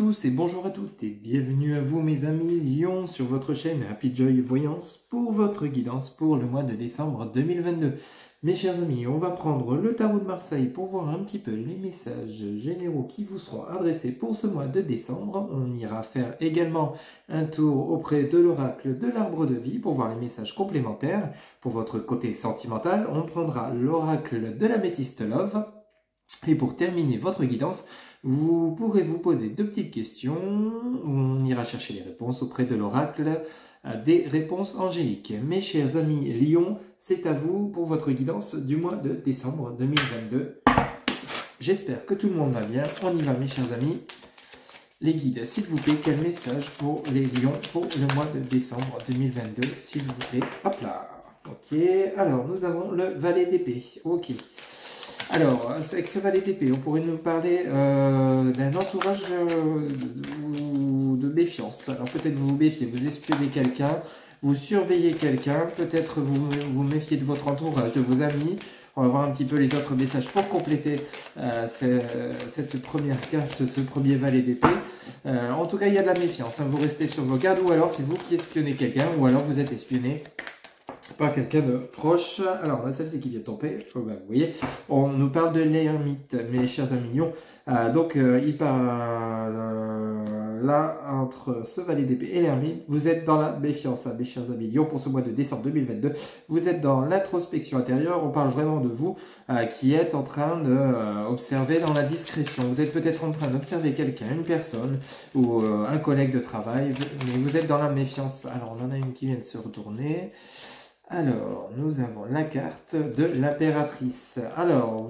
tous et bonjour à toutes et bienvenue à vous mes amis Lion sur votre chaîne Happy Joy Voyance pour votre guidance pour le mois de décembre 2022. Mes chers amis, on va prendre le tarot de Marseille pour voir un petit peu les messages généraux qui vous seront adressés pour ce mois de décembre. On ira faire également un tour auprès de l'oracle de l'arbre de vie pour voir les messages complémentaires. Pour votre côté sentimental, on prendra l'oracle de la métiste Love. Et pour terminer votre guidance, vous pourrez vous poser deux petites questions. On ira chercher les réponses auprès de l'oracle des réponses angéliques. Mes chers amis Lion, c'est à vous pour votre guidance du mois de décembre 2022. J'espère que tout le monde va bien. On y va mes chers amis. Les guides, s'il vous plaît, quel message pour les lions pour le mois de décembre 2022, s'il vous plaît. Hop là. Ok, alors nous avons le valet d'épée. Ok. Alors, avec ce valet d'épée, on pourrait nous parler d'un entourage de méfiance. Alors peut-être vous vous méfiez, vous espionnez quelqu'un, vous surveillez quelqu'un, peut-être vous vous méfiez de votre entourage, de vos amis. On va voir un petit peu les autres messages pour compléter cette première carte, ce premier valet d'épée. En tout cas, il y a de la méfiance, hein. Vous restez sur vos gardes, ou alors c'est vous qui espionnez quelqu'un, ou alors vous êtes espionné par quelqu'un de proche. Alors, celle-ci qui vient de tomber, vous voyez, on nous parle de l'ermite, mes chers amis lions. Il parle là, entre ce valet d'épée et l'ermite, vous êtes dans la méfiance, mes chers amis lions, pour ce mois de décembre 2022. Vous êtes dans l'introspection intérieure, on parle vraiment de vous qui êtes en train d'observer dans la discrétion. Vous êtes peut-être en train d'observer quelqu'un, une personne ou un collègue de travail, mais vous êtes dans la méfiance. Alors, on en a une qui vient de se retourner. Alors, nous avons la carte de l'impératrice. Alors,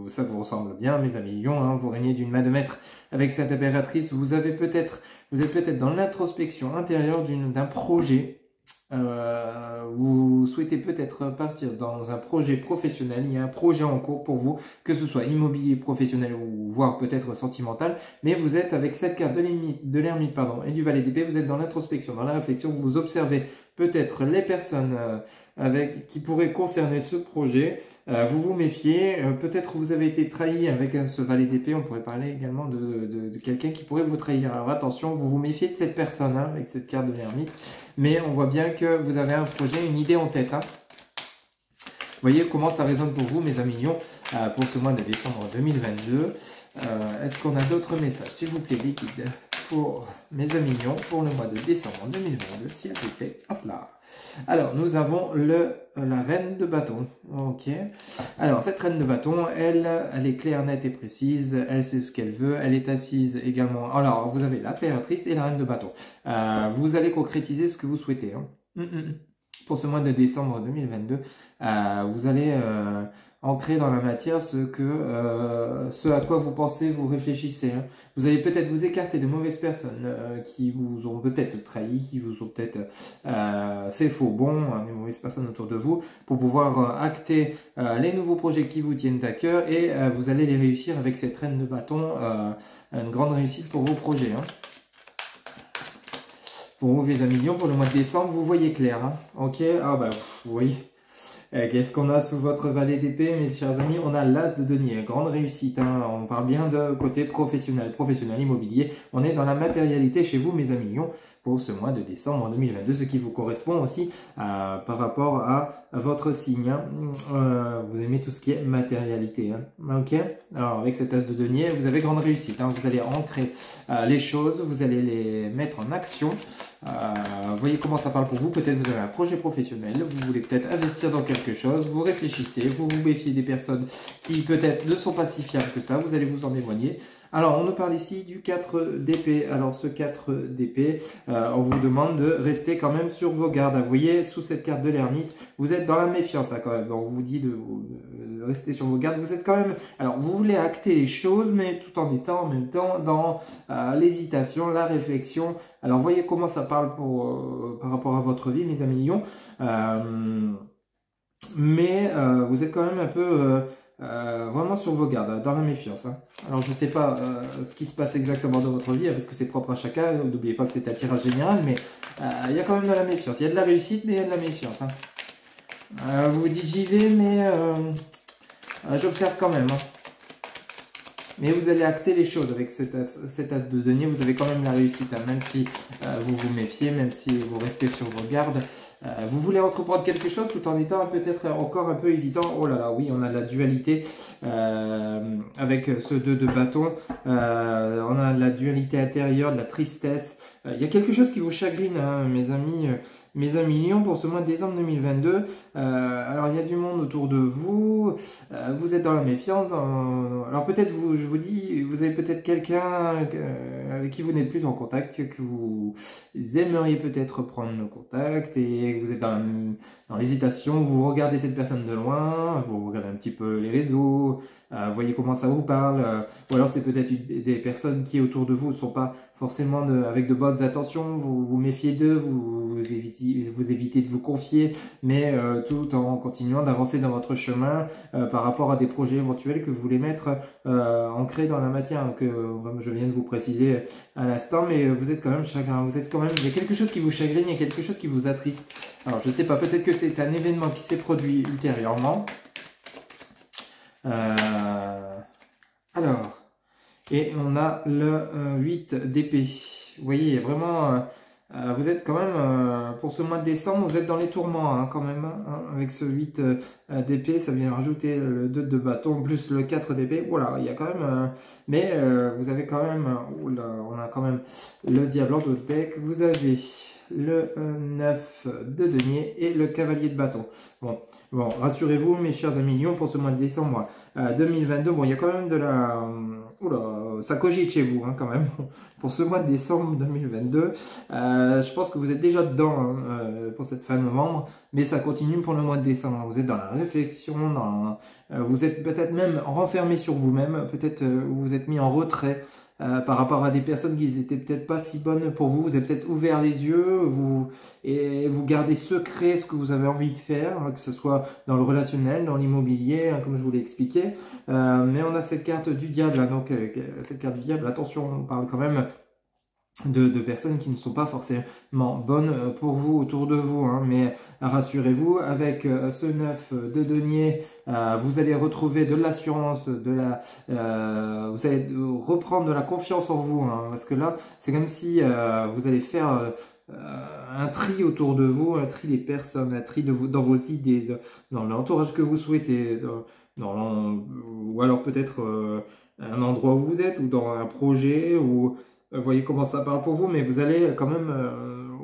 ça vous ressemble bien, mes amis lions, hein, vous régnez d'une main de maître avec cette impératrice. Vous êtes peut-être dans l'introspection intérieure d'un projet. Vous souhaitez peut-être partir dans un projet professionnel. Il y a un projet en cours pour vous, que ce soit immobilier, professionnel ou voire peut-être sentimental. Mais vous êtes avec cette carte de l'ermite et du valet d'épée, vous êtes dans l'introspection, dans la réflexion. Vous observez peut-être les personnes qui pourraient concerner ce projet. Vous vous méfiez, peut-être vous avez été trahi avec ce valet d'épée. On pourrait parler également de quelqu'un qui pourrait vous trahir. Alors attention, vous vous méfiez de cette personne avec cette carte de l'ermite, mais on voit bien que vous avez un projet, une idée en tête. Vous voyez comment ça résonne pour vous, mes amis lions, pour ce mois de décembre 2022. Est-ce qu'on a d'autres messages, s'il vous plaît, les guides, pour mes amis lions, pour le mois de décembre 2022, s'il vous plaît. Hop là. Alors, nous avons la reine de bâton. Ok. Alors, cette reine de bâton, elle est claire, nette et précise. Elle sait ce qu'elle veut. Elle est assise également. Alors, vous avez l'impératrice et la reine de bâton. Vous allez concrétiser ce que vous souhaitez. Hein. Pour ce mois de décembre 2022, vous allez ancrer dans la matière ce à quoi vous pensez, vous réfléchissez. Hein. Vous allez peut-être vous écarter de mauvaises personnes qui vous ont peut-être trahi, qui vous ont peut-être fait faux bond, hein, des mauvaises personnes autour de vous, pour pouvoir acter les nouveaux projets qui vous tiennent à cœur, et vous allez les réussir avec cette reine de bâton, une grande réussite pour vos projets. Hein. Pour vous, les amis lions, pour le mois de décembre, vous voyez clair. Hein. Ok. Ah bah, vous voyez. Qu'est-ce qu'on a sous votre valet d'épée, mes chers amis? On a l'as de denier, grande réussite. Hein. On parle bien de côté professionnel immobilier. On est dans la matérialité chez vous, mes amis lions, pour ce mois de décembre 2022, ce qui vous correspond aussi par rapport à votre signe. Hein. Vous aimez tout ce qui est matérialité. Hein. Ok. Alors avec cet as de denier, vous avez grande réussite. Hein. Vous allez ancrer les choses, vous allez les mettre en action. Voyez comment ça parle pour vous. Peut-être vous avez un projet professionnel, vous voulez peut-être investir dans quelque chose, vous réfléchissez, vous vous méfiez des personnes qui peut-être ne sont pas si fiables que ça, vous allez vous en éloigner. Alors, on nous parle ici du 4 d'épée. Alors, ce 4 d'épée, on vous demande de rester quand même sur vos gardes. Vous voyez, sous cette carte de l'ermite, vous êtes dans la méfiance, hein, quand même. On vous dit de rester sur vos gardes. Vous êtes quand même... Alors, vous voulez acter les choses, mais tout en étant en même temps dans l'hésitation, la réflexion. Alors, voyez comment ça parle par rapport à votre vie, mes amis lions. Mais vous êtes quand même un peu... vraiment sur vos gardes, dans la méfiance. Hein. Alors je ne sais pas ce qui se passe exactement dans votre vie, parce que c'est propre à chacun, n'oubliez pas que c'est un tirage général, mais il y a quand même de la méfiance. Il y a de la réussite, mais il y a de la méfiance. Hein. Vous vous dites j'y vais, mais j'observe quand même. Hein. mais vous allez acter les choses avec cet as de denier. Vous avez quand même la réussite, hein, même si vous vous méfiez, même si vous restez sur vos gardes. Vous voulez entreprendre quelque chose tout en étant peut-être encore un peu hésitant. Oh là là, oui, on a de la dualité avec ce 2 de bâton. On a de la dualité intérieure, de la tristesse. Il y a quelque chose qui vous chagrine, hein, mes amis Lions, pour ce mois de décembre 2022. Alors, il y a du monde autour de vous. Vous êtes dans la méfiance. Alors, peut-être, je vous dis, vous avez peut-être quelqu'un avec qui vous n'êtes plus en contact, que vous aimeriez peut-être prendre le contact et vous êtes dans l'hésitation. Vous regardez cette personne de loin, vous regardez un petit peu les réseaux, voyez comment ça vous parle. Ou alors, c'est peut-être des personnes qui, autour de vous, ne sont pas forcément avec de bonnes intentions, vous vous méfiez d'eux, vous évitez de vous confier, mais tout en continuant d'avancer dans votre chemin par rapport à des projets éventuels que vous voulez mettre ancrés dans la matière, comme je viens de vous préciser à l'instant, mais vous êtes quand même chagrin, il y a quelque chose qui vous chagrine, il y a quelque chose qui vous attriste. Alors je sais pas, peut-être que c'est un événement qui s'est produit ultérieurement. Alors... Et on a le 8 d'épée. Vous voyez, il y a vraiment... vous êtes quand même, pour ce mois de décembre, vous êtes dans les tourments hein, quand même. Hein, avec ce 8 d'épée, ça vient rajouter le 2 de bâton plus le 4 d'épée. Voilà, il y a quand même... mais vous avez quand même... Oula, on a quand même le diable en dos de deck. Vous avez le 9 de denier et le cavalier de bâton. Bon, rassurez-vous mes chers amis Lions, pour ce mois de décembre 2022, bon, il y a quand même de la... Oula, ça cogite chez vous hein, quand même. Pour ce mois de décembre 2022, je pense que vous êtes déjà dedans hein, pour cette fin novembre, mais ça continue pour le mois de décembre. Vous êtes dans la réflexion, vous êtes peut-être même renfermé sur vous-même, peut-être vous vous êtes mis en retrait. Par rapport à des personnes qui n'étaient peut-être pas si bonnes pour vous, vous avez peut-être ouvert les yeux, et vous gardez secret ce que vous avez envie de faire, hein, que ce soit dans le relationnel, dans l'immobilier, hein, comme je vous l'ai expliqué. Mais on a cette carte du diable, hein, donc cette carte du diable, attention, on parle quand même de personnes qui ne sont pas forcément bonnes pour vous, autour de vous, hein, mais rassurez-vous, avec ce 9 de denier, vous allez retrouver de l'assurance, vous allez reprendre de la confiance en vous, hein, parce que là, c'est comme si vous allez faire un tri autour de vous, un tri des personnes, un tri dans vos idées, dans l'entourage que vous souhaitez, ou alors peut-être un endroit où vous êtes, ou dans un projet, ou... Vous voyez comment ça parle pour vous, mais vous allez quand même,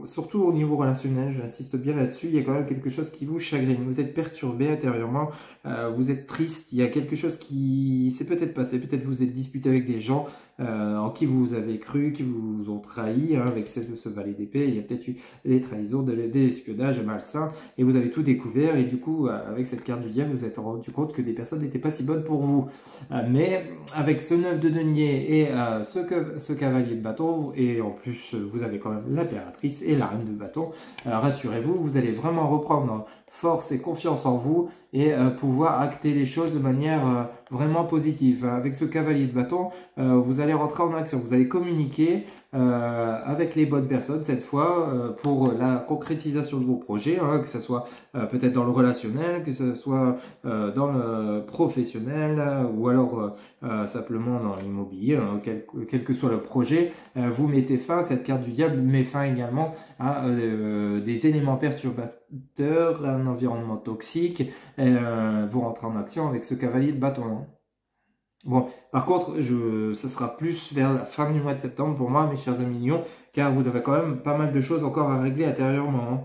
surtout au niveau relationnel, j'insiste bien là-dessus, il y a quand même quelque chose qui vous chagrine. Vous êtes perturbé intérieurement, vous êtes triste, il y a quelque chose qui s'est peut-être passé, peut-être vous êtes disputé avec des gens en qui vous avez cru, qui vous ont trahi, hein, avec ce valet d'épée, il y a peut-être eu des trahisons, des espionnages malsains, et vous avez tout découvert, et du coup, avec cette carte du diable, vous vous êtes rendu compte que des personnes n'étaient pas si bonnes pour vous. Mais avec ce 9 de denier et ce cavalier de bâton, et en plus vous avez quand même l'impératrice et la reine de bâton, rassurez-vous, vous allez vraiment reprendre force et confiance en vous et pouvoir acter les choses de manière vraiment positive. Avec ce cavalier de bâton, vous allez rentrer en action, vous allez communiquer avec les bonnes personnes cette fois pour la concrétisation de vos projets, hein, que ce soit peut-être dans le relationnel, que ce soit dans le professionnel ou alors simplement dans l'immobilier, hein, quel que soit le projet, vous mettez fin, cette carte du diable met fin également à des éléments perturbateurs, un environnement toxique, vous rentrez en action avec ce cavalier de bâton. Hein. Bon, par contre, ça sera plus vers la fin du mois de septembre pour moi, mes chers amis Lions, car vous avez quand même pas mal de choses encore à régler intérieurement. Hein.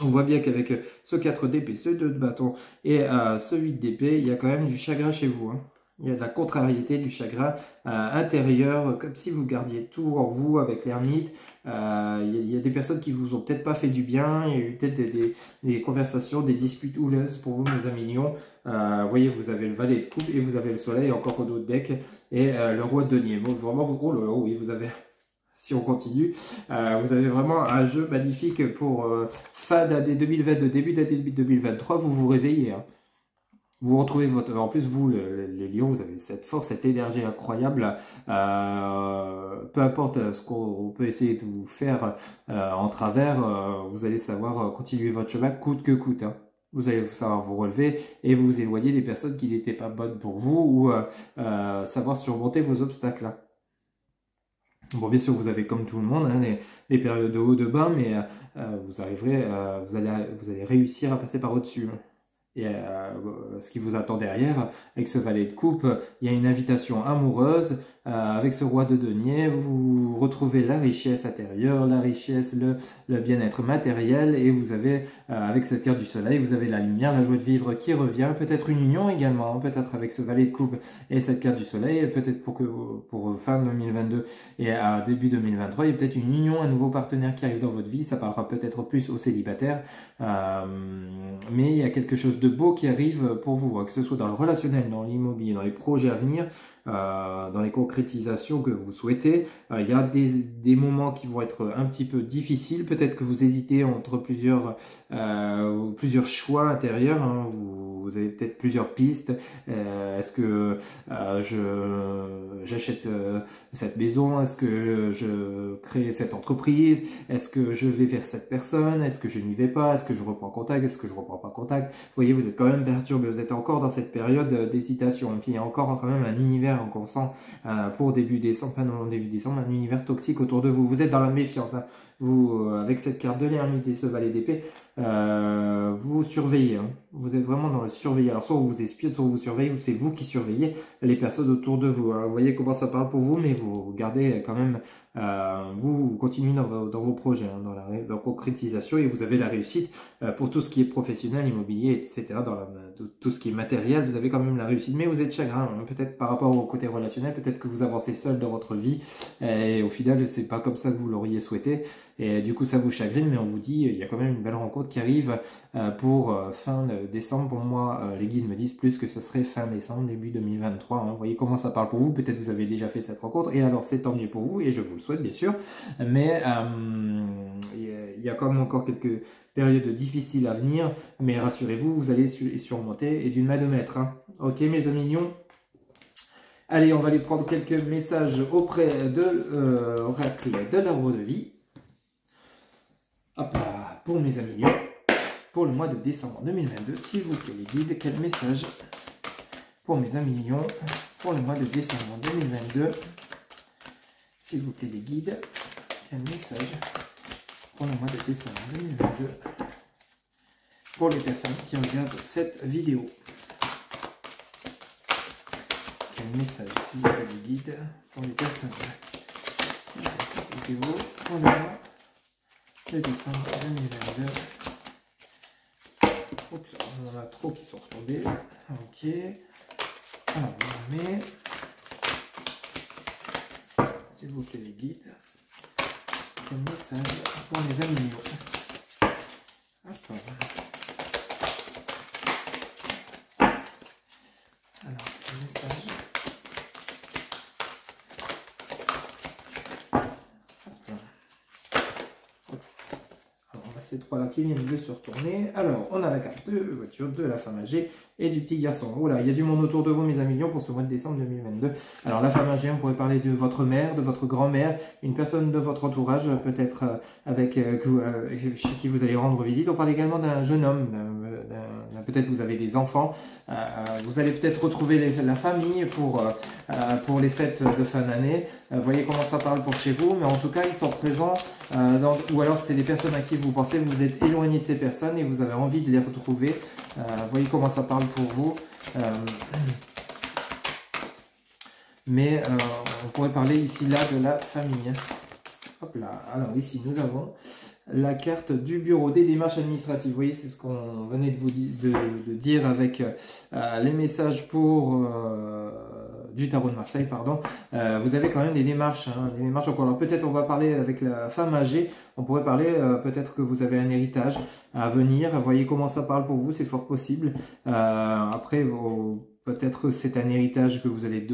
On voit bien qu'avec ce 4 d'épée, ce 2 de bâton et ce 8 d'épée, il y a quand même du chagrin chez vous. Hein. Il y a de la contrariété, du chagrin intérieur, comme si vous gardiez tout en vous avec l'ermite. Il y a des personnes qui vous ont peut-être pas fait du bien. Il y a eu peut-être des conversations, des disputes houleuses pour vous, mes amis Lions. Vous voyez, vous avez le valet de coupe et vous avez le soleil encore au dos de deck et le roi de denier. Bon, vraiment, oh là là, oui, vous avez... Si on continue, vous avez vraiment un jeu magnifique pour fin d'année 2022, début d'année 2023. Vous vous réveillez. Hein. Vous retrouvez votre... En plus, vous, les lions, vous avez cette force, cette énergie incroyable. Peu importe ce qu'on peut essayer de vous faire en travers, vous allez savoir continuer votre chemin coûte que coûte. Hein. Vous allez savoir vous relever et vous éloigner des personnes qui n'étaient pas bonnes pour vous ou savoir surmonter vos obstacles là. Bon, bien sûr, vous avez comme tout le monde hein, les périodes de haut, de bas, mais vous arriverez, vous allez réussir à passer par au-dessus. Et ce qui vous attend derrière, avec ce valet de coupe, il y a une invitation amoureuse. Avec ce roi de denier, vous retrouvez la richesse intérieure, la richesse, le bien-être matériel. Et vous avez, avec cette carte du soleil, vous avez la lumière, la joie de vivre qui revient. Peut-être une union également, peut-être avec ce valet de coupe et cette carte du soleil. Peut-être pour fin 2022 et à début 2023, il y a peut-être une union, un nouveau partenaire qui arrive dans votre vie. Ça parlera peut-être plus aux célibataires. Mais il y a quelque chose de beau qui arrive pour vous, hein, que ce soit dans le relationnel, dans l'immobilier, dans les projets à venir, dans les concrétisations que vous souhaitez. Il y a des moments qui vont être un petit peu difficiles. Peut-être que vous hésitez entre plusieurs choix intérieurs. Hein. Vous avez peut-être plusieurs pistes. Est-ce que j'achète cette maison? Est-ce que je crée cette entreprise? Est-ce que je vais vers cette personne? Est-ce que je n'y vais pas? Est-ce que je reprends contact? Est-ce que je reprends pas contact? Vous voyez, vous êtes quand même perturbé. Vous êtes encore dans cette période d'hésitation. Et puis il y a encore quand même un univers qu'on sent pour début décembre, pas non début décembre, un univers toxique autour de vous. Vous êtes dans la méfiance. Hein. Vous, avec cette carte de l'ermite et ce valet d'épée, vous surveillez. Hein. Vous êtes vraiment dans le surveiller. Alors soit on vous espionne, soit on vous surveille, ou c'est vous qui surveillez les personnes autour de vous. Hein. Vous voyez comment ça parle pour vous, mais vous gardez quand même, vous continuez dans vos projets, hein, dans la concrétisation, et vous avez la réussite pour tout ce qui est professionnel, immobilier, etc. Dans tout ce qui est matériel, vous avez quand même la réussite, mais vous êtes chagrin, hein, peut-être par rapport au côté relationnel, peut-être que vous avancez seul dans votre vie, et au final, c'est pas comme ça que vous l'auriez souhaité. Et du coup, ça vous chagrine, mais on vous dit, il y a quand même une belle rencontre qui arrive pour fin décembre. Pour moi, les guides me disent plus que ce serait fin décembre, début 2023. Hein. Vous voyez comment ça parle pour vous. Peut-être vous avez déjà fait cette rencontre, et alors c'est tant mieux pour vous, et je vous le souhaite, bien sûr. Mais il y a quand même encore quelques périodes difficiles à venir, mais rassurez-vous, vous allez surmonter, et d'une main de maître. Hein. Ok, mes amis mignons. Allez, on va aller prendre quelques messages auprès de l'oracle de l'arbre de vie. Hop là, pour mes amis lions, pour le mois de décembre 2022, s'il vous plaît les guides, quel message pour mes amis lions, pour le mois de décembre 2022, s'il vous plaît les guides, quel message pour le mois de décembre 2022, pour les personnes qui regardent cette vidéo. Quel message, s'il vous plaît les guides, pour les personnes qui regardent cette vidéo, pour le mois de décembre 2022. Oups, on en a trop qui sont retombés. Ok. Alors, on met. S'il vous plaît, les guides. Quel message pour les amis. Attends. Alors, quel message. Ces trois-là qui viennent de se retourner. Alors, on a la carte de voiture, de la femme âgée et du petit garçon. Voilà, il y a du monde autour de vous, mes amis lions, pour ce mois de décembre 2022. Alors, la femme âgée, on pourrait parler de votre mère, de votre grand-mère, une personne de votre entourage, peut-être avec chez qui vous allez rendre visite. On parle également d'un jeune homme, peut-être vous avez des enfants. Vous allez peut-être retrouver la famille pour les fêtes de fin d'année. Voyez comment ça parle pour chez vous, mais en tout cas, ils sont présents. Ou alors c'est des personnes à qui vous pensez, vous êtes éloigné de ces personnes et vous avez envie de les retrouver. Voyez comment ça parle pour vous. Mais on pourrait parler ici là de la famille. Hop là, alors ici nous avons la carte du bureau des démarches administratives. Vous voyez, c'est ce qu'on venait de vous dire avec les messages pour du tarot de Marseille, pardon. Vous avez quand même des démarches, hein, des démarches encore. Alors peut-être on va parler avec la femme âgée. On pourrait parler peut-être que vous avez un héritage à venir. Voyez comment ça parle pour vous, c'est fort possible. Après, peut-être c'est un héritage que vous allez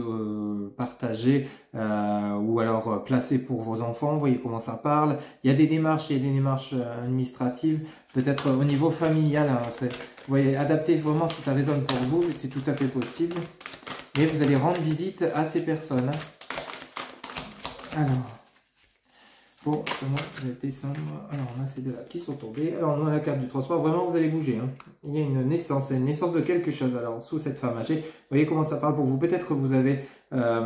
partager ou alors placer pour vos enfants. Vous voyez comment ça parle. Il y a des démarches administratives, peut-être au niveau familial. Hein, vous voyez, adaptez vraiment si ça résonne pour vous, c'est tout à fait possible. Et vous allez rendre visite à ces personnes. Alors, pour ce mois de décembre. Alors, on a ces deux-là qui sont tombés. Alors, on a la carte du transport. Vraiment, vous allez bouger. Hein. Il y a une naissance de quelque chose. Alors, sous cette femme âgée, vous voyez comment ça parle pour vous. Peut-être que vous avez... alors,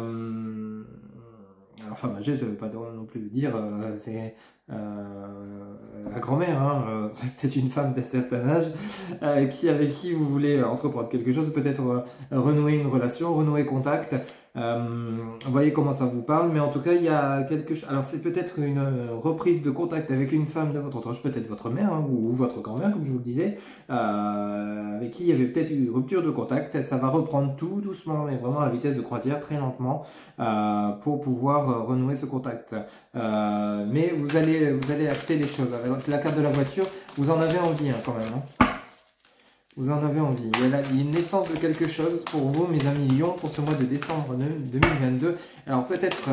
femme âgée, ça ne veut pas non plus dire... c'est... la grand-mère, hein, c'est peut-être une femme d'un certain âge avec qui vous voulez entreprendre quelque chose, peut-être renouer une relation, renouer contact. Vous voyez comment ça vous parle, mais en tout cas il y a quelque chose. Alors c'est peut-être une reprise de contact avec une femme de votre entourage, peut-être votre mère hein, ou votre grand-mère, comme je vous le disais, avec qui il y avait peut-être une rupture de contact. Ça va reprendre tout doucement, mais vraiment à la vitesse de croisière, très lentement, pour pouvoir renouer ce contact. Mais vous allez acter les choses. Avec la carte de la voiture, vous en avez envie hein, quand même. Hein. Vous en avez envie. Il y a une naissance de quelque chose pour vous, mes amis Lions, pour ce mois de décembre 2022. Alors peut-être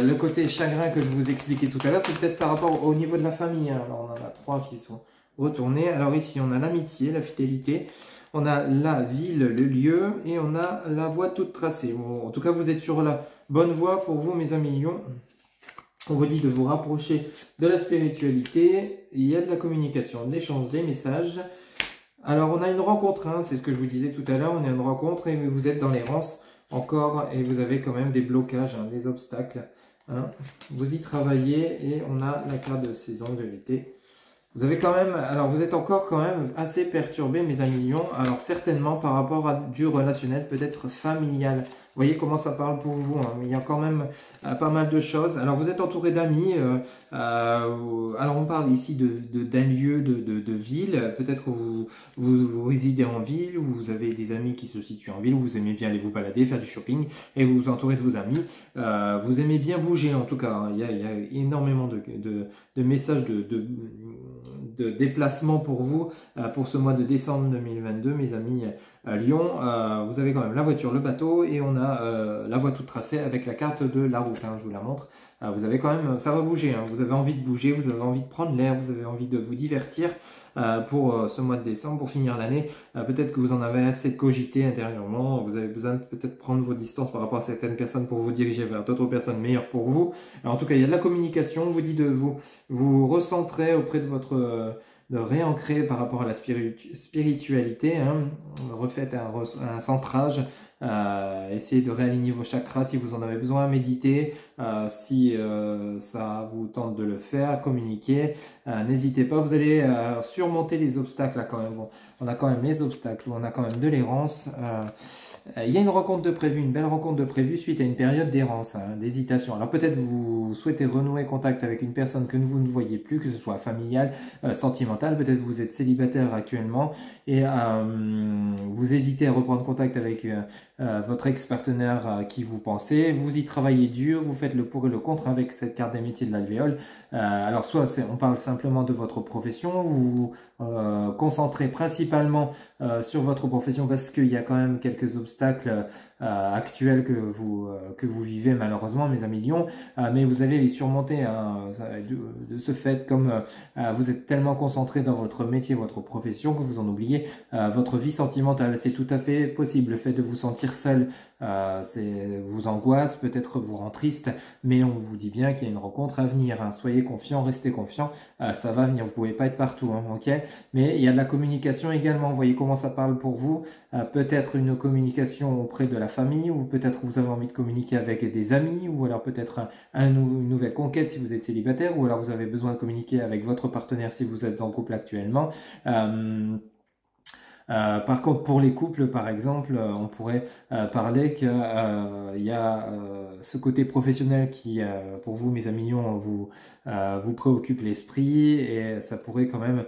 le côté chagrin que je vous expliquais tout à l'heure, c'est peut-être par rapport au niveau de la famille. Hein. Alors on en a 3 qui sont retournés. Alors ici, on a l'amitié, la fidélité. On a la ville, le lieu, et on a la voie toute tracée. Bon, en tout cas, vous êtes sur la bonne voie pour vous, mes amis Lions. On vous dit de vous rapprocher de la spiritualité. Il y a de la communication, de l'échange des messages. Alors, on a une rencontre, hein, c'est ce que je vous disais tout à l'heure, on a une rencontre et vous êtes dans l'errance encore et vous avez quand même des blocages, hein, des obstacles. Hein. Vous y travaillez et on a la carte de saison de l'été. Vous avez quand même, alors vous êtes encore quand même assez perturbé, mes amis Lions. Alors certainement par rapport à du relationnel, peut-être familial. Vous voyez comment ça parle pour vous, hein. Mais il y a quand même pas mal de choses. Alors vous êtes entouré d'amis. Alors on parle ici d'un lieu, de ville. Peut-être vous résidez en ville, vous avez des amis qui se situent en ville, vous aimez bien aller vous balader, faire du shopping et vous vous entourez de vos amis. Vous aimez bien bouger en tout cas. Hein. Il y a énormément de messages de déplacement pour vous pour ce mois de décembre 2022, mes amis Lyon. Vous avez quand même la voiture, le bateau et on a la voie toute tracée avec la carte de la route. Hein, je vous la montre. Vous avez quand même, ça va bouger. Hein, vous avez envie de bouger, vous avez envie de prendre l'air, vous avez envie de vous divertir pour ce mois de décembre, pour finir l'année. Peut-être que vous en avez assez cogité intérieurement. Vous avez besoin de peut-être prendre vos distances par rapport à certaines personnes pour vous diriger vers d'autres personnes meilleures pour vous. Alors, en tout cas, il y a de la communication. On vous dit de vous recentrer auprès de votre... de réancrer par rapport à la spiritualité, hein. Refaites un centrage, essayez de réaligner vos chakras si vous en avez besoin, méditer, si ça vous tente de le faire, communiquer, n'hésitez pas, vous allez surmonter les obstacles là quand même. Bon, on a quand même les obstacles, on a quand même de l'errance. Il y a une rencontre de prévu, une belle rencontre de prévu suite à une période d'errance, hein, d'hésitation. Alors peut-être vous souhaitez renouer contact avec une personne que vous ne voyez plus, que ce soit familiale, sentimentale. Peut-être vous êtes célibataire actuellement et vous hésitez à reprendre contact avec votre ex-partenaire à qui vous pensez. Vous y travaillez dur, vous faites le pour et le contre avec cette carte des métiers de l'alvéole. Alors soit on parle simplement de votre profession, vous vous concentrez principalement sur votre profession parce qu'il y a quand même quelques obstacles actuels que vous vivez malheureusement, mes amis Lions, mais vous allez les surmonter hein, de ce fait, comme vous êtes tellement concentré dans votre métier, votre profession, que vous en oubliez votre vie sentimentale. C'est tout à fait possible. Le fait de vous sentir seul vous angoisse, peut-être vous rend triste, mais on vous dit bien qu'il y a une rencontre à venir. Hein. Soyez confiants, restez confiants, ça va venir. Vous pouvez pas être partout, hein, ok? Mais il y a de la communication également. Vous voyez comment ça parle pour vous. Peut-être une communication auprès de la famille, ou peut-être vous avez envie de communiquer avec des amis, ou alors peut-être une nouvelle conquête si vous êtes célibataire, ou alors vous avez besoin de communiquer avec votre partenaire si vous êtes en couple actuellement. Par contre, pour les couples, par exemple, on pourrait parler qu'il y a ce côté professionnel qui, pour vous, mes amis Lions, vous préoccupe l'esprit et ça pourrait quand même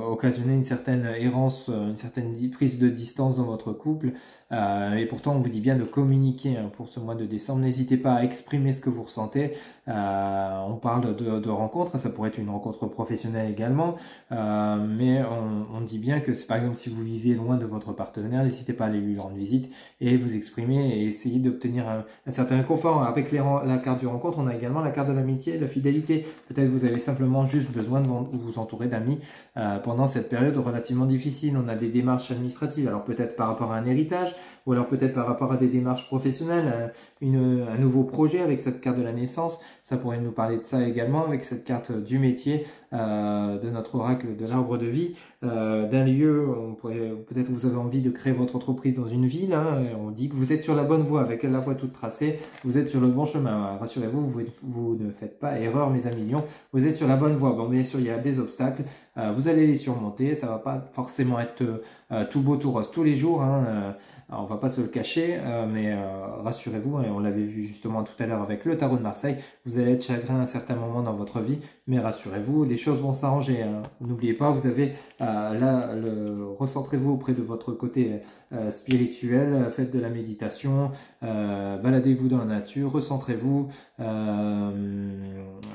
occasionner une certaine errance, une certaine prise de distance dans votre couple. Et pourtant, on vous dit bien de communiquer hein, pour ce mois de décembre. N'hésitez pas à exprimer ce que vous ressentez. On parle de rencontres, ça pourrait être une rencontre professionnelle également, mais on dit bien que par exemple si vous vivez loin de votre partenaire, n'hésitez pas à aller lui rendre visite et vous exprimer et essayer d'obtenir un certain confort. Avec la carte du rencontre, on a également la carte de l'amitié, la fidélité. Peut-être vous avez simplement juste besoin de vous entourer d'amis pendant cette période relativement difficile. On a des démarches administratives, alors peut-être par rapport à un héritage, ou alors peut-être par rapport à des démarches professionnelles, un nouveau projet avec cette carte de la naissance. Ça pourrait nous parler de ça également avec cette carte du métier, de notre oracle de l'arbre de vie, d'un lieu. Peut-être vous avez envie de créer votre entreprise dans une ville, hein, on dit que vous êtes sur la bonne voie avec la voie toute tracée, vous êtes sur le bon chemin. Rassurez-vous, vous ne faites pas erreur, mes amis lions, vous êtes sur la bonne voie. Bon, bien sûr, il y a des obstacles, vous allez les surmonter, ça va pas forcément être tout beau, tout rose tous les jours, hein, on va pas se le cacher, mais rassurez-vous, et on l'avait vu justement tout à l'heure avec le tarot de Marseille, vous allez être chagrin à un certain moment dans votre vie, mais rassurez-vous, les choses vont s'arranger. Hein. N'oubliez pas, vous avez recentrez-vous auprès de votre côté spirituel, faites de la méditation, baladez-vous dans la nature, recentrez-vous,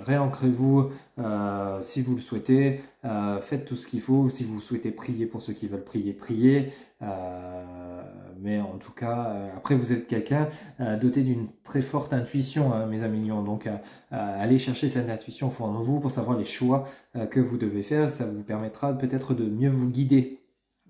réancrez-vous si vous le souhaitez, faites tout ce qu'il faut. Si vous souhaitez prier, pour ceux qui veulent prier, priez. Mais en tout cas, après vous êtes quelqu'un doté d'une très forte intuition, hein, mes amis lions. Donc allez chercher cette intuition au fond de vous pour savoir les choix que vous devez faire. Ça vous permettra peut-être de mieux vous guider.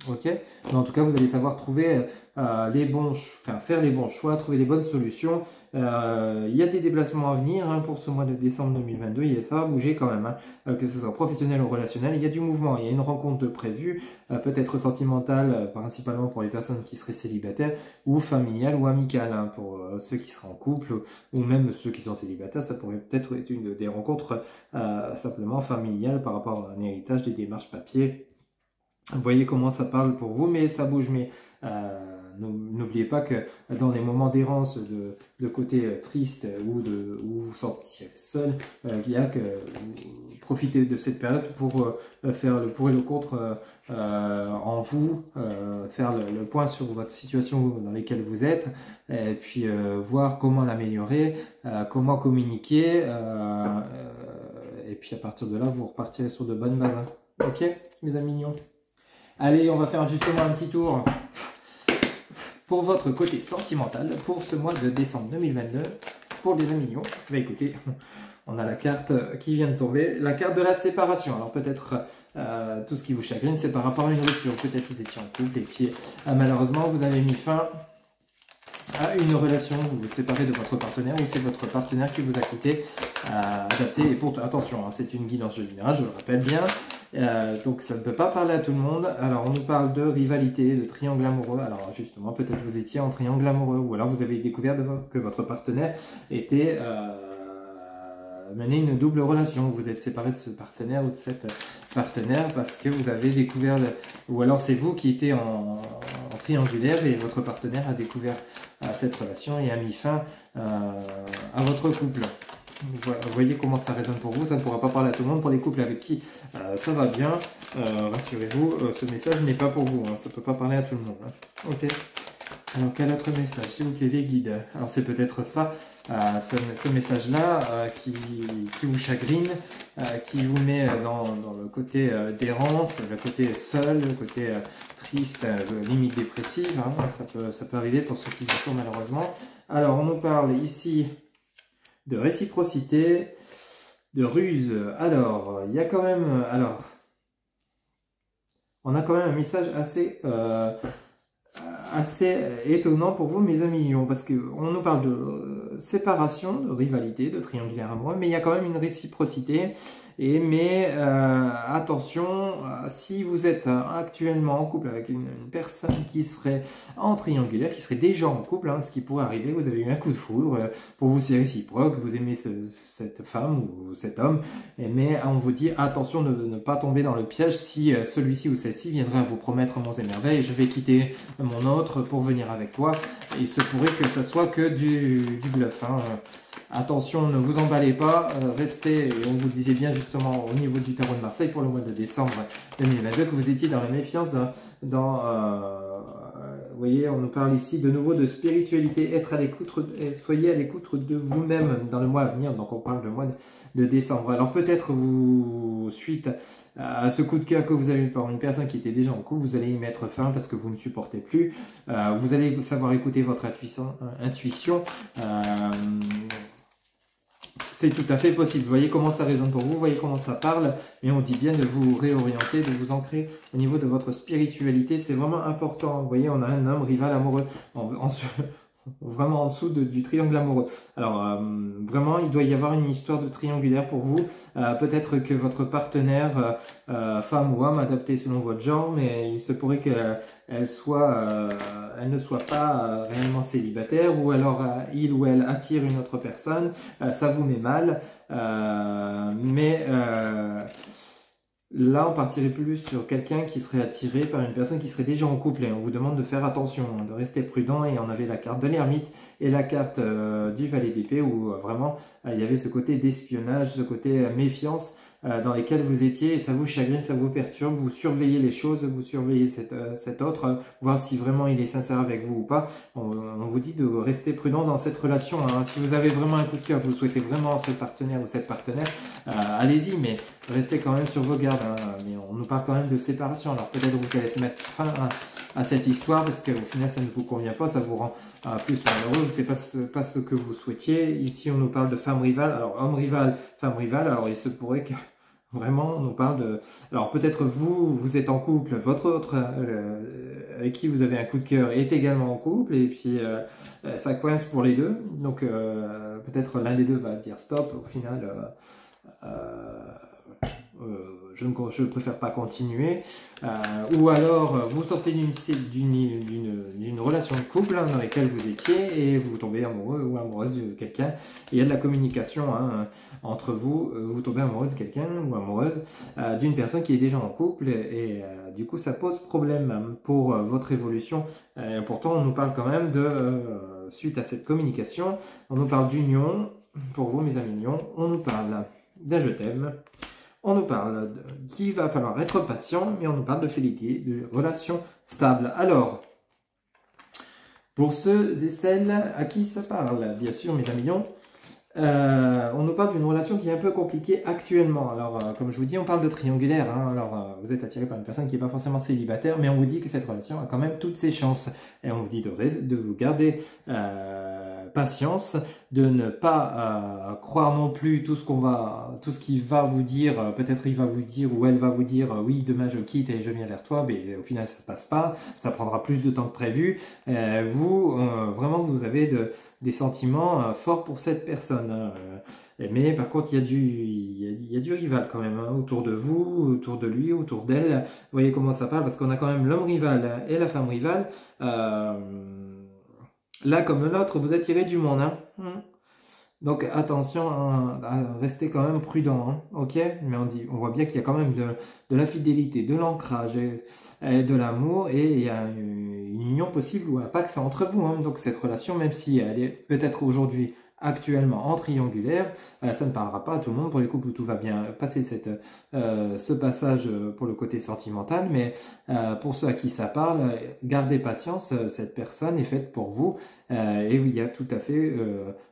Ok, mais en tout cas, vous allez savoir trouver faire les bons choix, trouver les bonnes solutions. Il y a des déplacements à venir, hein, pour ce mois de décembre 2022. Ça va bouger quand même, hein, que ce soit professionnel ou relationnel. Il y a du mouvement, il y a une rencontre de prévue, peut-être sentimentale, principalement pour les personnes qui seraient célibataires, ou familiale ou amicale, hein, pour ceux qui seraient en couple, ou même ceux qui sont célibataires. Ça pourrait peut-être être des rencontres simplement familiales par rapport à un héritage, des démarches papier. Vous voyez comment ça parle pour vous, mais ça bouge. Mais n'oubliez pas que dans les moments d'errance, de côté triste, ou vous vous sentez seul, il y a que profiter de cette période pour faire le pour et le contre en vous, faire le point sur votre situation dans laquelle vous êtes, et puis voir comment l'améliorer, comment communiquer, et puis à partir de là, vous repartirez sur de bonnes bases. Hein. Ok, mes amis mignons. Allez, on va faire justement un petit tour pour votre côté sentimental pour ce mois de décembre 2022 pour les amis mignons. Bah écoutez, on a la carte qui vient de tomber, la carte de la séparation. Alors peut-être tout ce qui vous chagrine, c'est par rapport à une rupture. Peut-être vous étiez en couple et puis malheureusement vous avez mis fin à une relation, vous vous séparez de votre partenaire ou c'est votre partenaire qui vous a quitté, adapté. Et attention, hein, c'est une guidance générale, je le rappelle bien. Donc ça ne peut pas parler à tout le monde. Alors on nous parle de rivalité, de triangle amoureux. Alors justement, peut-être vous étiez en triangle amoureux, ou alors vous avez découvert que votre partenaire était mené une double relation. Vous êtes séparé de ce partenaire ou de cette partenaire parce que vous avez découvert, ou alors c'est vous qui étiez en triangulaire et votre partenaire a découvert cette relation et a mis fin à votre couple. Vous voyez comment ça résonne pour vous, ça ne pourra pas parler à tout le monde. Pour les couples avec qui ça va bien, rassurez-vous, ce message n'est pas pour vous, hein, ça ne peut pas parler à tout le monde. Hein. Ok. Alors quel autre message, s'il vous plaît, les guides? Alors c'est peut-être ça, ce message-là qui vous chagrine, qui vous met dans le côté d'errance, le côté seul, le côté triste, limite dépressive. Hein, ça peut arriver pour ceux qui y sont malheureusement. Alors on nous parle ici de réciprocité, de ruse. Alors, il y a quand même... on a quand même un message assez étonnant pour vous, mes amis lions, parce qu'on nous parle de séparation, de rivalité, de triangulaire amoureux, mais il y a quand même une réciprocité. Mais attention, si vous êtes actuellement en couple avec une personne qui serait en triangulaire, qui serait déjà en couple, hein, ce qui pourrait arriver, vous avez eu un coup de foudre, pour vous c'est réciproque, vous aimez cette femme ou cet homme, mais on vous dit attention de ne pas tomber dans le piège si celui-ci ou celle-ci viendrait vous promettre monts et merveilles, je vais quitter mon autre pour venir avec toi, et il se pourrait que ce soit que du bluff. Hein. Attention, ne vous emballez pas, restez, et on vous disait bien justement au niveau du tarot de Marseille pour le mois de décembre 2022 que vous étiez dans la méfiance, vous voyez, on nous parle ici de nouveau de spiritualité, être à l'écoute, soyez à l'écoute de vous-même dans le mois à venir, donc on parle du mois de décembre. Alors peut-être suite à ce coup de cœur que vous avez eu par une personne qui était déjà en couple, vous allez y mettre fin parce que vous ne supportez plus, vous allez savoir écouter votre intuition. c'est tout à fait possible. Vous voyez comment ça résonne pour vous, vous voyez comment ça parle. Et on dit bien de vous réorienter, de vous ancrer au niveau de votre spiritualité. C'est vraiment important. Vous voyez, on a un homme rival amoureux. Vraiment en dessous du triangle amoureux. Alors, vraiment, il doit y avoir une histoire de triangulaire pour vous. Peut-être que votre partenaire, femme ou homme, adapté selon votre genre, mais il se pourrait qu'elle ne soit pas réellement célibataire, ou alors il ou elle attire une autre personne. Ça vous met mal. Là, on partirait plus sur quelqu'un qui serait attiré par une personne qui serait déjà en couple et on vous demande de faire attention, hein, de rester prudent. Et on avait la carte de l'ermite et la carte du valet d'épée où vraiment il y avait ce côté d'espionnage, ce côté méfiance dans lesquels vous étiez et ça vous chagrine, ça vous perturbe. Vous surveillez les choses, vous surveillez cet autre, voir si vraiment il est sincère avec vous ou pas. On vous dit de rester prudent dans cette relation, hein. Si vous avez vraiment un coup de cœur, que vous souhaitez vraiment ce partenaire ou cette partenaire, allez-y, mais restez quand même sur vos gardes, hein. Mais on nous parle quand même de séparation. Alors peut-être vous allez mettre fin à cette histoire parce qu'au final ça ne vous convient pas, ça vous rend plus malheureux, c'est pas ce que vous souhaitiez. Ici on nous parle de femme rivale, alors homme rival, femme rivale, alors il se pourrait que vraiment on nous parle de... Alors peut-être vous êtes en couple, votre autre avec qui vous avez un coup de cœur est également en couple et puis ça coince pour les deux, donc peut-être l'un des deux va dire stop, au final je préfère pas continuer, ou alors vous sortez d'une relation de couple, hein, dans laquelle vous étiez et vous tombez amoureux ou amoureuse de quelqu'un, et il y a de la communication, hein, entre vous, vous tombez amoureux de quelqu'un ou amoureuse d'une personne qui est déjà en couple et du coup ça pose problème pour votre évolution. Pourtant on nous parle quand même de suite à cette communication, on nous parle d'union pour vous mes amis mignons, on nous parle d'un je t'aime. On nous parle qu'il va falloir être patient, mais on nous parle de fidélité, de relations stables. Alors, pour ceux et celles à qui ça parle, bien sûr, mes amis mignons, on nous parle d'une relation qui est un peu compliquée actuellement. Alors, comme je vous dis, on parle de triangulaire, hein. Alors, vous êtes attiré par une personne qui n'est pas forcément célibataire, mais on vous dit que cette relation a quand même toutes ses chances. Et on vous dit de vous garder patience, de ne pas croire non plus tout ce qu'il va vous dire. Peut-être il va vous dire ou elle va vous dire oui, demain je quitte et je viens vers toi, mais au final ça se passe pas, ça prendra plus de temps que prévu. Vraiment vous avez des sentiments forts pour cette personne, hein. Mais par contre il y a du rival quand même, hein, autour de vous, autour de lui, autour d'elle. Vous voyez comment ça parle, parce qu'on a quand même l'homme rival et la femme rivale. Là, comme l'autre, vous attirez du monde, hein. Donc attention, hein, à rester quand même prudent, hein. Ok, mais on voit bien qu'il y a quand même de la fidélité, de l'ancrage et de l'amour, et il y a une union possible ou un pacte entre vous, hein. Donc cette relation, même si elle est peut-être aujourd'hui actuellement en triangulaire, ça ne parlera pas à tout le monde. Pour les couples où tout va bien, passer ce passage pour le côté sentimental, mais pour ceux à qui ça parle, gardez patience, cette personne est faite pour vous, et il y a tout à fait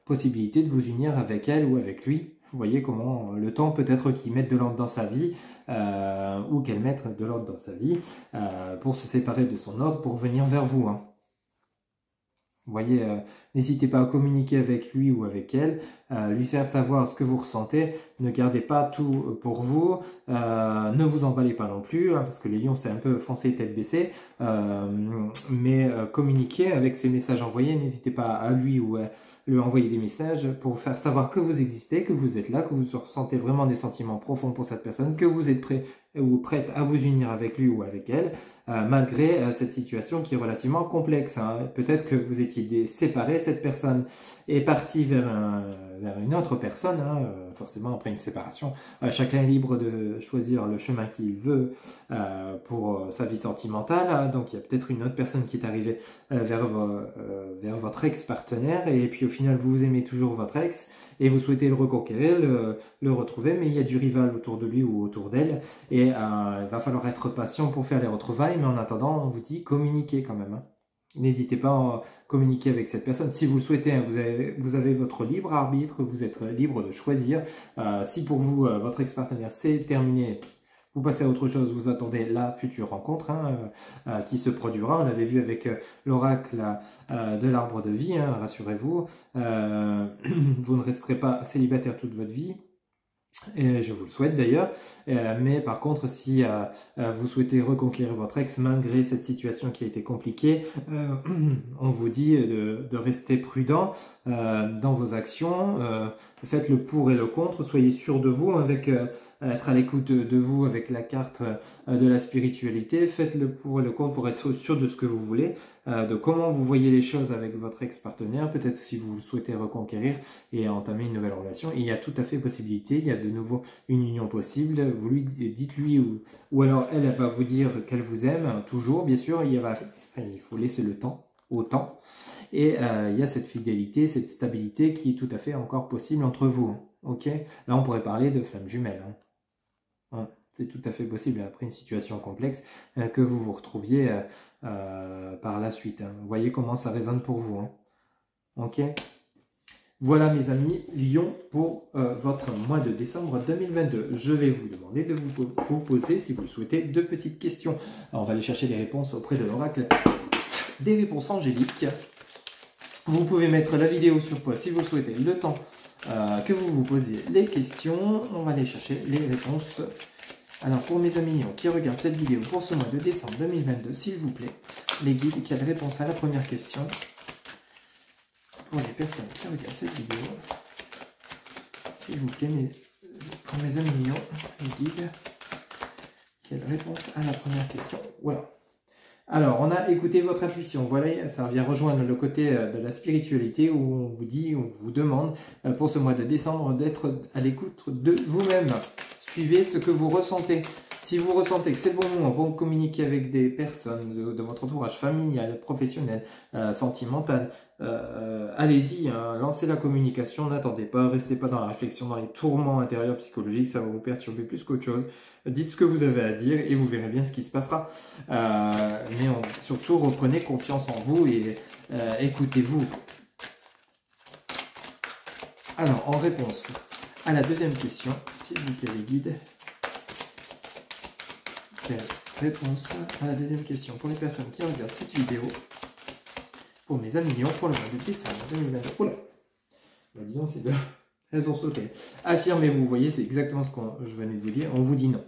possibilité de vous unir avec elle ou avec lui. Vous voyez comment le temps peut-être qu'il mette de l'ordre dans sa vie, ou qu'elle mette de l'ordre dans sa vie, pour se séparer de son ordre, pour venir vers vous, hein. Vous voyez, n'hésitez pas à communiquer avec lui ou avec elle, lui faire savoir ce que vous ressentez. Ne gardez pas tout pour vous, ne vous emballez pas non plus, hein, parce que les lions c'est un peu foncé tête baissée, mais communiquez avec ces messages envoyés. N'hésitez pas à lui ou à lui envoyer des messages pour faire savoir que vous existez, que vous êtes là, que vous ressentez vraiment des sentiments profonds pour cette personne, que vous êtes prêt ou prête à vous unir avec lui ou avec elle, malgré cette situation qui est relativement complexe, hein. Peut-être que vous étiez séparés, cette personne est partie vers une autre personne, hein, forcément après une séparation. Chacun est libre de choisir le chemin qu'il veut pour sa vie sentimentale, hein. Donc il y a peut-être une autre personne qui est arrivée vers votre ex-partenaire, et puis au final vous aimez toujours votre ex, et vous souhaitez le reconquérir, le retrouver, mais il y a du rival autour de lui ou autour d'elle, et il va falloir être patient pour faire les retrouvailles, mais en attendant, on vous dit communiquez quand même, hein. N'hésitez pas à communiquer avec cette personne. Si vous le souhaitez, hein, vous avez votre libre arbitre, vous êtes libre de choisir. Si pour vous, votre ex-partenaire, c'est terminé, vous passez à autre chose, vous attendez la future rencontre qui se produira. On l'avait vu avec l'oracle de l'arbre de vie, rassurez-vous. Vous ne resterez pas célibataire toute votre vie. Et je vous le souhaite d'ailleurs, mais par contre si vous souhaitez reconquérir votre ex malgré cette situation qui a été compliquée, on vous dit de rester prudent dans vos actions, faites le pour et le contre, soyez sûr de vous, avec être à l'écoute de vous avec la carte de la spiritualité, faites le pour et le contre pour être sûr de ce que vous voulez, de comment vous voyez les choses avec votre ex-partenaire, peut-être si vous souhaitez reconquérir et entamer une nouvelle relation, il y a tout à fait possibilité, il y a de nouveau une union possible, vous lui dites-lui ou alors elle va vous dire qu'elle vous aime, toujours bien sûr, il faut laisser le temps au temps, et il y a cette fidélité, cette stabilité qui est tout à fait encore possible entre vous, ok? Là on pourrait parler de flamme jumelle, c'est tout à fait possible après une situation complexe que vous vous retrouviez par la suite, Vous voyez comment ça résonne pour vous, ok? Voilà mes amis, Lion pour votre mois de décembre 2022. Je vais vous demander de vous poser, si vous le souhaitez, 2 petites questions. Alors, on va aller chercher des réponses auprès de l'oracle. Des réponses angéliques. Vous pouvez mettre la vidéo sur pause si vous le souhaitez, le temps que vous vous posiez les questions. On va aller chercher les réponses. Alors pour mes amis Lions qui regardent cette vidéo pour ce mois de décembre 2022, s'il vous plaît, les guides, quelle réponse à la première question? Pour les personnes qui regardent cette vidéo, s'il vous plaît, pour mes amis Lions, les guides, quelle réponse à la première question? Voilà. Alors, on a écouté votre intuition. Voilà, ça vient rejoindre le côté de la spiritualité où on vous dit, on vous demande pour ce mois de décembre d'être à l'écoute de vous-même. Suivez ce que vous ressentez. Si vous ressentez que c'est le bon moment pour communiquer avec des personnes de votre entourage familial, professionnel, sentimental, allez-y, lancez la communication, n'attendez pas, restez pas dans la réflexion, dans les tourments intérieurs psychologiques, ça va vous perturber plus qu'autre chose. Dites ce que vous avez à dire et vous verrez bien ce qui se passera. Mais surtout, reprenez confiance en vous et écoutez-vous. Alors, en réponse à la deuxième question, s'il vous plaît les guides, quelle réponse à la deuxième question pour les personnes qui regardent cette vidéo, pour mes amis Lions, pour le mois de décembre 2022. Oula, bah disons c'est de... Elles ont sauté. Affirmez-vous, vous voyez, c'est exactement ce que je venais de vous dire, on vous dit non.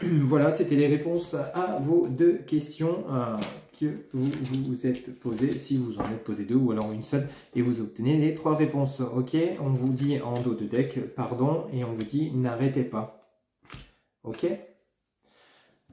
Voilà, c'était les réponses à vos 2 questions que vous vous êtes posées, si vous en êtes posé 2 ou alors une seule, et vous obtenez les 3 réponses. Ok, on vous dit en dos de deck, pardon, et on vous dit n'arrêtez pas. Ok,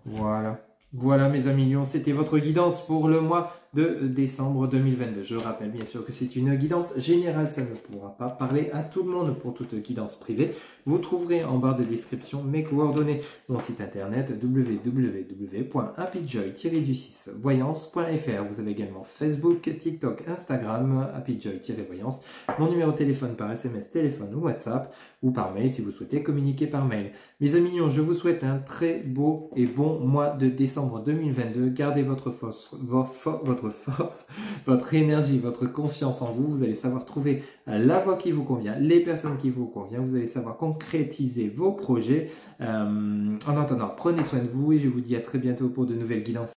voilà. Voilà mes amis Lions, c'était votre guidance pour le mois de décembre 2022. Je rappelle bien sûr que c'est une guidance générale, ça ne pourra pas parler à tout le monde. Pour toute guidance privée, vous trouverez en barre de description mes coordonnées, mon site internet www.happyjoy-voyance.fr. Vous avez également Facebook, TikTok, Instagram, happyjoy-voyance, mon numéro de téléphone par SMS, téléphone ou WhatsApp, ou par mail si vous souhaitez communiquer par mail. Mes amis Lions, je vous souhaite un très beau et bon mois de décembre 2022. Gardez votre force, votre énergie, votre confiance en vous. Vous allez savoir trouver la voie qui vous convient, les personnes qui vous conviennent. Vous allez savoir concrétiser vos projets. En attendant, prenez soin de vous et je vous dis à très bientôt pour de nouvelles guidances.